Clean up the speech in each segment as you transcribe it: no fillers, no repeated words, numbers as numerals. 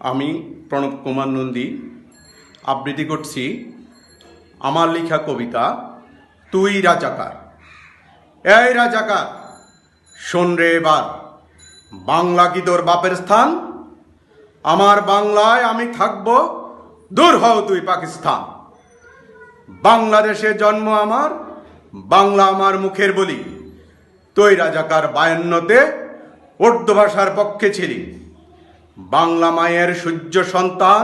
আমি প্রণব কুমার নন্দী আবৃত্তি করছি আমার লেখা কবিতা তুই রাজাকার। এই রাজাকার, শোন রে এবার, বাংলা কি তোর বাপের স্থান? আমার বাংলায় আমি থাকব, দূর হও তুই পাকিস্তান। বাংলাদেশে জন্ম আমার, বাংলা আমার মুখের বলি। তুই রাজাকার 52-তে উর্দু ভাষার পক্ষে ছিলি। বাংলা মায়ের সূর্য সন্তান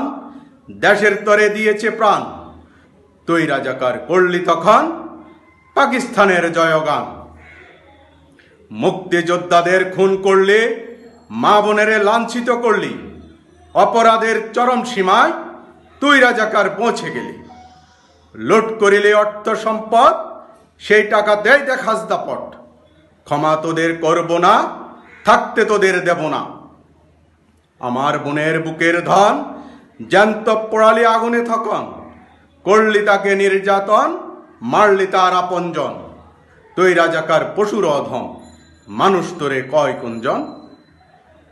দেশের তরে দিয়েছে প্রাণ। তুই রাজাকার করলি তখন পাকিস্তানের জয়গান। মুক্তিযোদ্ধাদের খুন করলি, মা বোনেরে লাঞ্ছিত করলি। অপরাধের চরম সীমায় তুই রাজাকার পৌঁছে গেলি। লুট করিলে অর্থ সম্পদ, সেই টাকা দেয় দেখাস দাপট। ক্ষমা তোদের করব না, থাকতে তোদের দেব না। আমার বোনের বুকের ধন জ্যান্ত পোড়ালি আগুনে থকন। করলি তাকে নির্যাতন, মারলি তার আপনজন। তুই রাজাকার পশুর অধম, মানুষ তোরে কয় কুঞ্জন।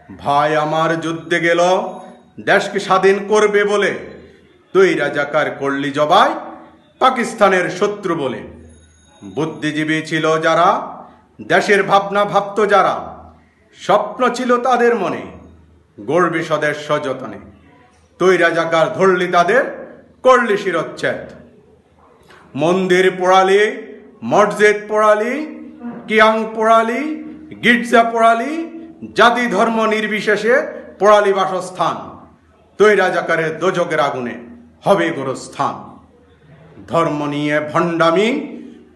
ভাই আমার যুদ্ধে গেল দেশকে স্বাধীন করবে বলে। তুই রাজাকার করলি জবাই পাকিস্তানের শত্রু বলে। বুদ্ধিজীবী ছিল যারা, দেশের ভাবনা ভাবত যারা, স্বপ্ন ছিল তাদের মনে, গর্বী স্বদেশ সযতনে। তুই রাজাকার ধরলি তাদের, করলি শিরচ্ছেদ। মন্দির পোড়ালি, মসজিদ পোড়ালি, কিয়াং পোড়ালি, গির্জা পোড়ালি, জাতি ধর্ম নির্বিশেষে পোড়ালি বাসস্থান। তুই রাজাকারের দোজকের আগুনে হবে গোরস্থান। ধর্ম নিয়ে ভণ্ডামি,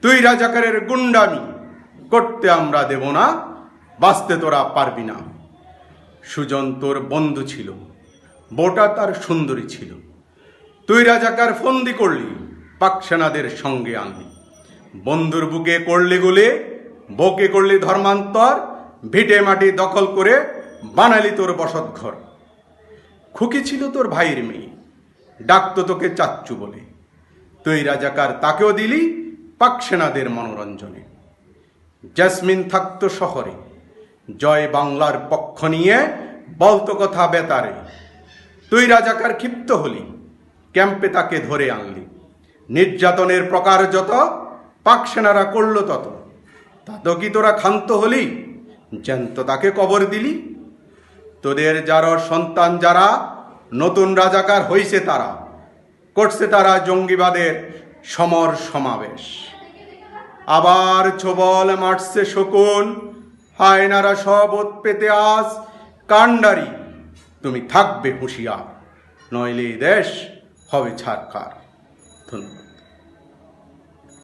তুই রাজাকারের গুন্ডামি, করতে আমরা দেব না, বাঁচতে তোরা পারবি না। সুজন তোর বন্ধু ছিল, বোটা তার সুন্দরী ছিল। তুই রাজাকার ফন্দি করলি, পাক সেনাদের সঙ্গে আনলি। বন্ধুর বুকে করলি গুলি, বকে করলি ধর্মান্তর। ভিটে মাটি দখল করে বানালি তোর বসত ঘর। খুকি ছিল তোর ভাইয়ের মেয়ে, ডাকতো তোকে চাচ্চু বলে। তুই রাজাকার তাকেও দিলি পাক সেনাদের মনোরঞ্জনে। জেসমিন থাকতো শহরে, জয় বাংলার পক্ষ নিয়ে বলতো কথা বেতারে। তুই রাজাকার ক্ষিপ্ত হলি, ক্যাম্পে তাকে ধরে আনলি। নির্যাতনের প্রকার যত, পাক সেনারা করল তত। তাতো কি তোরা ক্ষান্ত হলি, জ্যান্ত তাকে কবর দিলি। তোদের যার সন্তান যারা, নতুন রাজাকার হইছে তারা, করছে তারা জঙ্গিবাদের সমর সমাবেশ। আবার ছোবল মারছে শকুন, হায়নারা সব পেতে আস কাণ্ডারি। তুমি থাকবে হুঁশিয়ার, নইলে দেশ হবে ছারখার। ধন্যবাদ।